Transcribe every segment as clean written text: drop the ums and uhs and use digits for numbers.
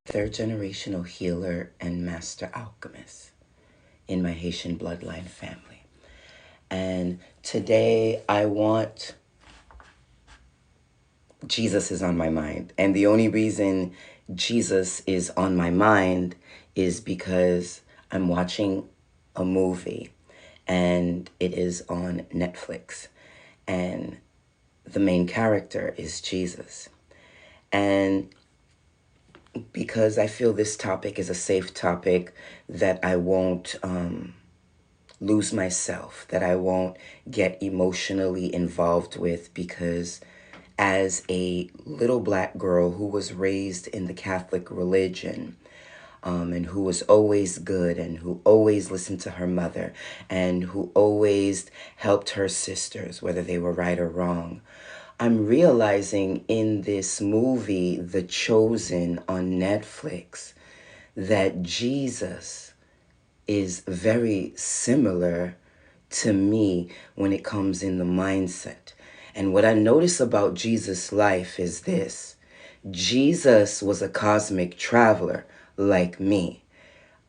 third generational healer and master alchemist in my Haitian bloodline family. And today Jesus is on my mind. And the only reason Jesus is on my mind is because I'm watching a movie and it is on Netflix. And the main character is Jesus. And because I feel this topic is a safe topic, that I won't lose myself, that I won't get emotionally involved with, because as a little black girl who was raised in the Catholic religion, and who was always good and who always listened to her mother and who always helped her sisters, whether they were right or wrong, I'm realizing in this movie, The Chosen on Netflix, that Jesus is very similar to me when it comes in the mindset. And what I notice about Jesus' life is this: Jesus was a cosmic traveler like me.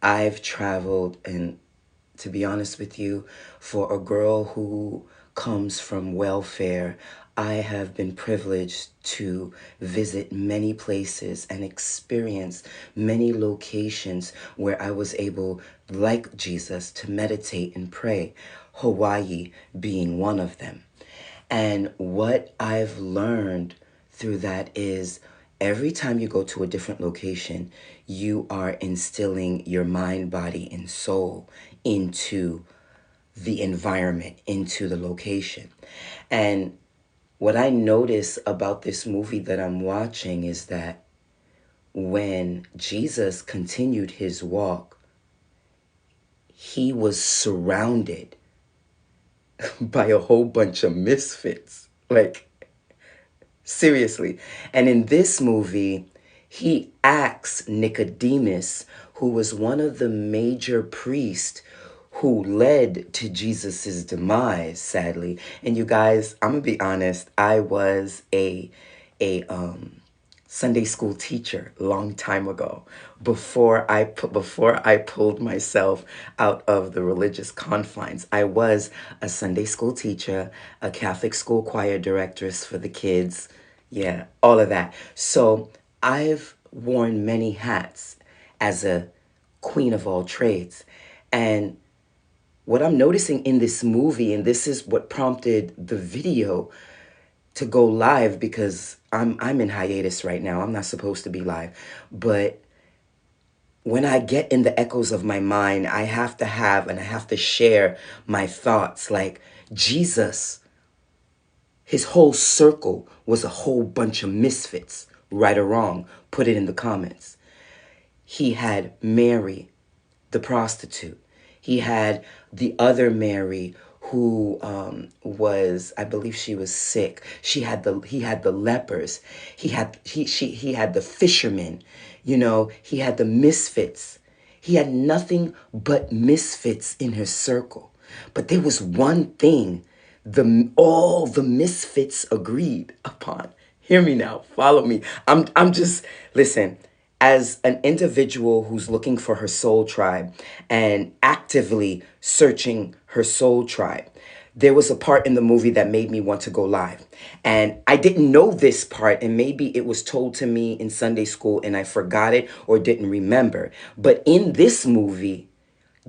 I've traveled, and to be honest with you, for a girl who comes from welfare, I have been privileged to visit many places and experience many locations where I was able, like Jesus, to meditate and pray, Hawaii being one of them. And what I've learned through that is every time you go to a different location, you are instilling your mind, body, and soul into the environment, into the location. And what I notice about this movie that I'm watching is that when Jesus continued his walk, he was surrounded by a whole bunch of misfits. Like, seriously. And in this movie, he asks Nicodemus, who was one of the major priests who led to Jesus's demise, sadly. And you guys, I'm gonna be honest, I was a Sunday school teacher long time ago, before I pulled myself out of the religious confines. I was a Sunday school teacher, a Catholic school choir directress for the kids, yeah, all of that. So I've worn many hats as a queen of all trades. And what I'm noticing in this movie, and this is what prompted the video to go live, because I'm in hiatus right now. I'm not supposed to be live. But when I get in the echoes of my mind, I have to share my thoughts. Like Jesus, his whole circle was a whole bunch of misfits, right or wrong. Put it in the comments. He had Mary, the prostitute. He had the other Mary who was, I believe she was sick. He had the lepers. He had the fishermen. He had the misfits. He had nothing but misfits in his circle. But there was one thing all the misfits agreed upon. Hear me now. Follow me. I'm just, listen, as an individual who's looking for her soul tribe and actively searching her soul tribe, there was a part in the movie that made me want to go live. And I didn't know this part, and maybe it was told to me in Sunday school and I forgot it or didn't remember. But in this movie,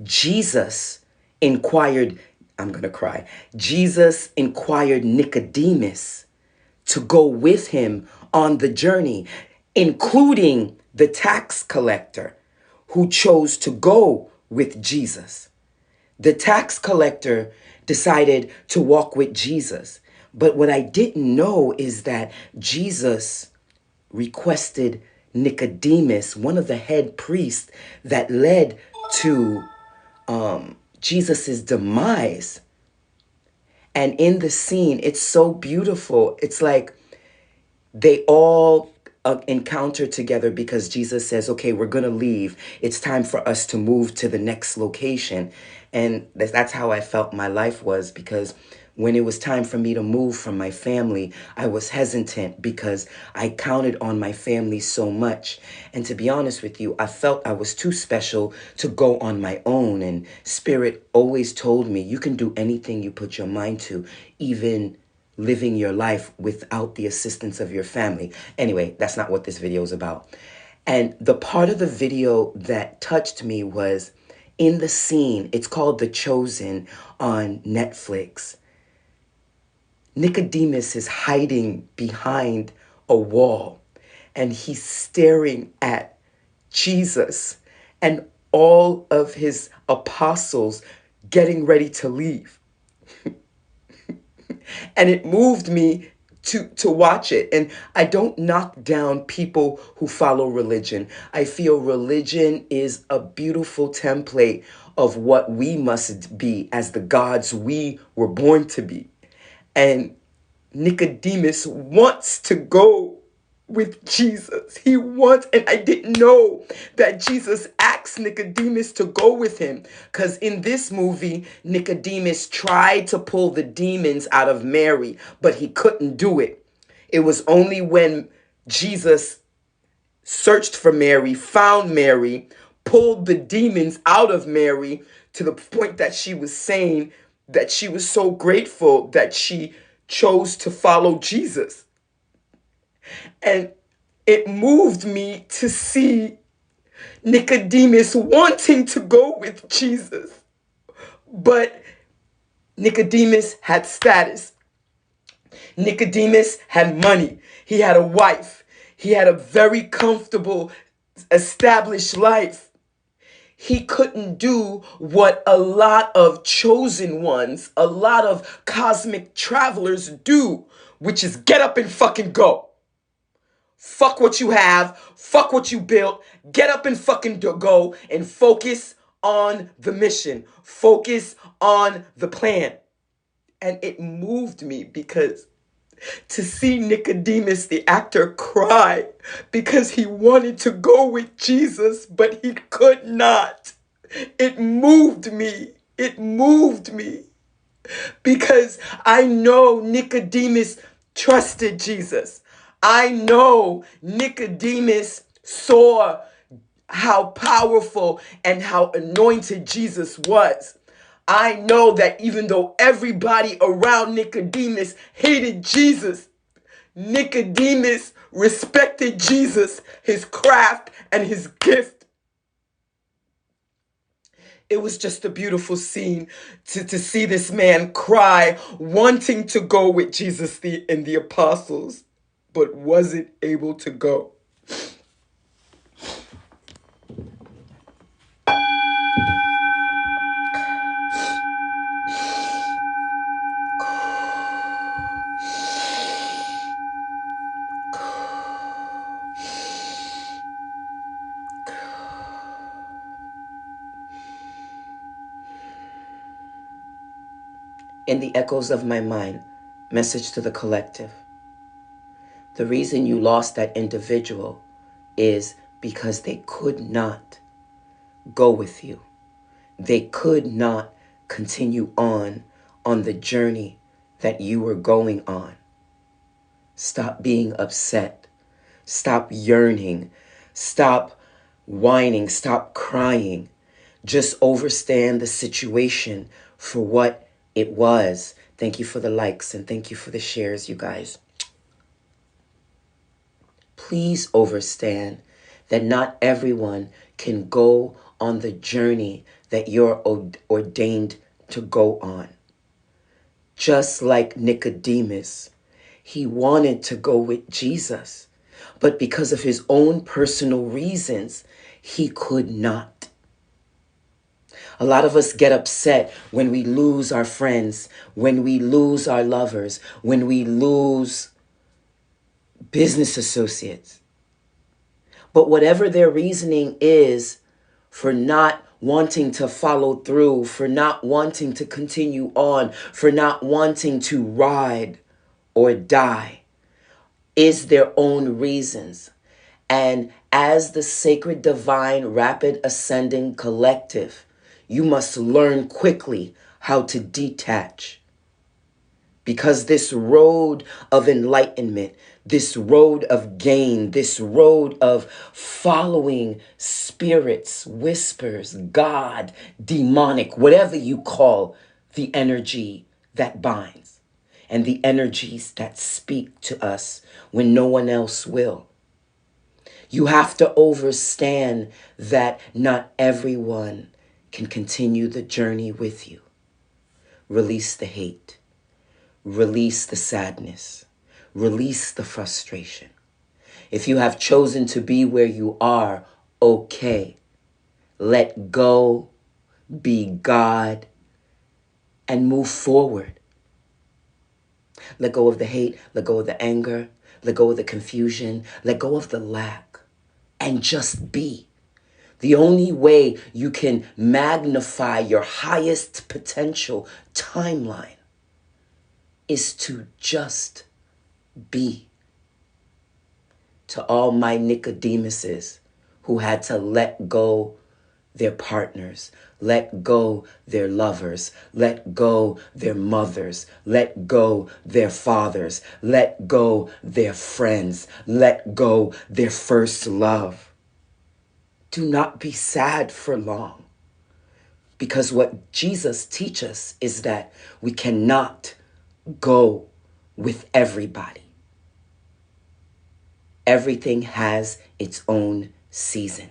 Jesus inquired, I'm going to cry. Jesus inquired Nicodemus to go with him on the journey, including the tax collector who chose to go with Jesus. The tax collector decided to walk with Jesus. But what I didn't know is that Jesus requested Nicodemus, one of the head priests that led to Jesus's demise. And in the scene, it's so beautiful. It's like they all encounter together because Jesus says, okay, we're going to leave. It's time for us to move to the next location. And that's how I felt my life was, because when it was time for me to move from my family, I was hesitant because I counted on my family so much. And to be honest with you, I felt I was too special to go on my own. And Spirit always told me, you can do anything you put your mind to, even living your life without the assistance of your family. Anyway, that's not what this video is about. And the part of the video that touched me was in the scene. It's called The Chosen on Netflix. Nicodemus is hiding behind a wall and he's staring at Jesus and all of his apostles getting ready to leave. And it moved me to watch it. And I don't knock down people who follow religion. I feel religion is a beautiful template of what we must be as the gods we were born to be. And Nicodemus wants to go with Jesus. He wants, and I didn't know that Jesus asked Nicodemus to go with him. Because in this movie, Nicodemus tried to pull the demons out of Mary, but he couldn't do it. It was only when Jesus searched for Mary, found Mary, pulled the demons out of Mary to the point that she was saying that she was so grateful that she chose to follow Jesus. And it moved me to see Nicodemus wanting to go with Jesus. But Nicodemus had status. Nicodemus had money. He had a wife. He had a very comfortable, established life. He couldn't do what a lot of chosen ones, a lot of cosmic travelers do, which is get up and fucking go. Fuck what you have. Fuck what you built. Get up and fucking go and focus on the mission. Focus on the plan. And it moved me because to see Nicodemus, the actor, cry because he wanted to go with Jesus, but he could not. It moved me. It moved me because I know Nicodemus trusted Jesus. I know Nicodemus saw how powerful and how anointed Jesus was. I know that even though everybody around Nicodemus hated Jesus, Nicodemus respected Jesus, his craft, and his gift. It was just a beautiful scene to see this man cry, wanting to go with Jesus and the apostles, but wasn't able to go. In the echoes of my mind, message to the collective. The reason you lost that individual is because they could not go with you. They could not continue on the journey that you were going on. Stop being upset. Stop yearning. Stop whining. Stop crying. Just understand the situation for what it was. Thank you for the likes and thank you for the shares, you guys. Please understand that not everyone can go on the journey that you're ordained to go on. Just like Nicodemus, he wanted to go with Jesus, but because of his own personal reasons, he could not. A lot of us get upset when we lose our friends, when we lose our lovers, when we lose business associates. But whatever their reasoning is for not wanting to follow through, for not wanting to continue on, for not wanting to ride or die, is their own reasons. And as the sacred, divine, rapid ascending collective, you must learn quickly how to detach. Because this road of enlightenment, this road of gain, this road of following spirits, whispers, God, demonic, whatever you call the energy that binds and the energies that speak to us when no one else will. You have to understand that not everyone can continue the journey with you. Release the hate. Release the sadness. Release the frustration. If you have chosen to be where you are, okay. Let go, be God, and move forward. Let go of the hate, let go of the anger, let go of the confusion, let go of the lack, and just be. The only way you can magnify your highest potential timeline is to just be. To all my Nicodemuses who had to let go their partners, let go their lovers, let go their mothers, let go their fathers, let go their friends, let go their first love. Do not be sad for long. Because what Jesus teaches us is that we cannot go with everybody. Everything has its own season.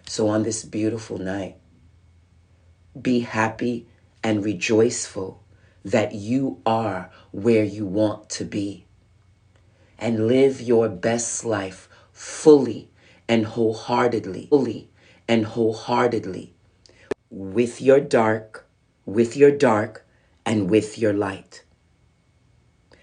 So on this beautiful night, be happy and rejoiceful that you are where you want to be. And live your best life fully and wholeheartedly, with your dark, and with your light.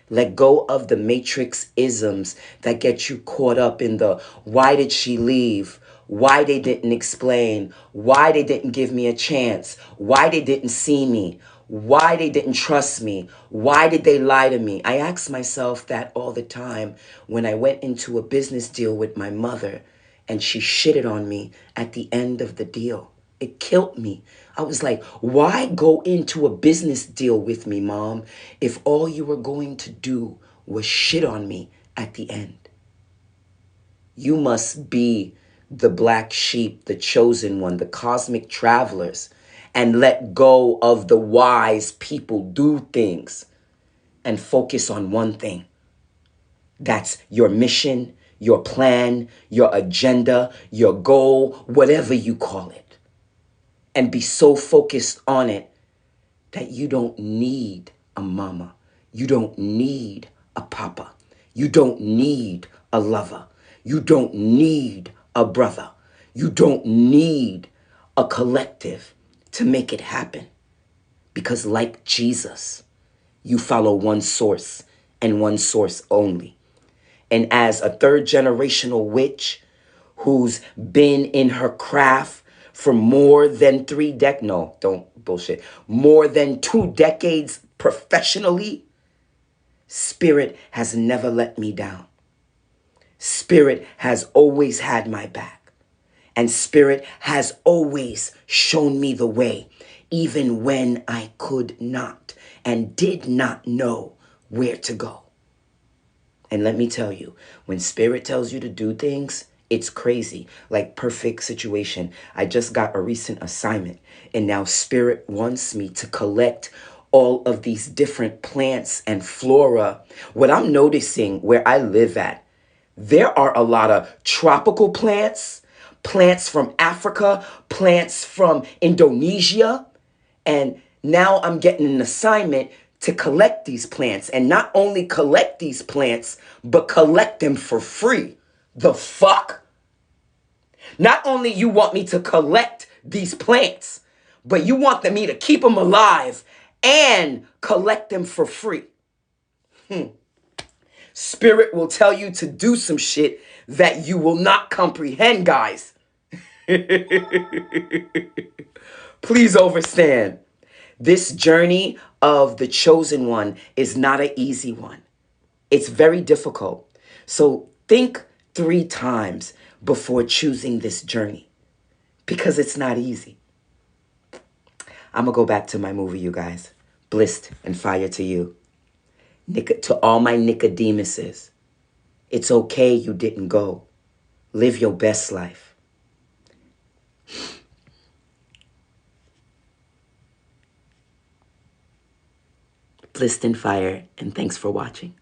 Let go of the matrix isms that get you caught up in the why did she leave? Why they didn't explain? Why they didn't give me a chance? Why they didn't see me? Why they didn't trust me? Why did they lie to me? I ask myself that all the time when I went into a business deal with my mother and she shitted on me at the end of the deal. It killed me. I was like, why go into a business deal with me, Mom, if all you were going to do was shit on me at the end? You must be the black sheep, the chosen one, the cosmic travelers, and let go of the wise people do things and focus on one thing. That's your mission, your plan, your agenda, your goal, whatever you call it. And be so focused on it that you don't need a mama. You don't need a papa. You don't need a lover. You don't need a brother. You don't need a collective to make it happen. Because like Jesus, you follow one source and one source only. And as a third generational witch who's been in her craft for more than more than 2 decades professionally, Spirit has never let me down. Spirit has always had my back. And Spirit has always shown me the way, even when I could not and did not know where to go. And let me tell you, when Spirit tells you to do things, it's crazy. Like perfect situation. I just got a recent assignment and now Spirit wants me to collect all of these different plants and flora. What I'm noticing where I live at, there are a lot of tropical plants, plants from Africa, plants from Indonesia. And now I'm getting an assignment to collect these plants, and not only collect these plants, but collect them for free. The fuck? Not only you want me to collect these plants, but you want me to keep them alive and collect them for free. Spirit will tell you to do some shit that you will not comprehend, guys. Please understand. This journey of the chosen one is not an easy one. It's very difficult. So think 3 times before choosing this journey because it's not easy. I'm going to go back to my movie, you guys. Blissed and fire to you. To all my Nicodemuses, it's okay you didn't go. Live your best life. Blissed and fire, and thanks for watching.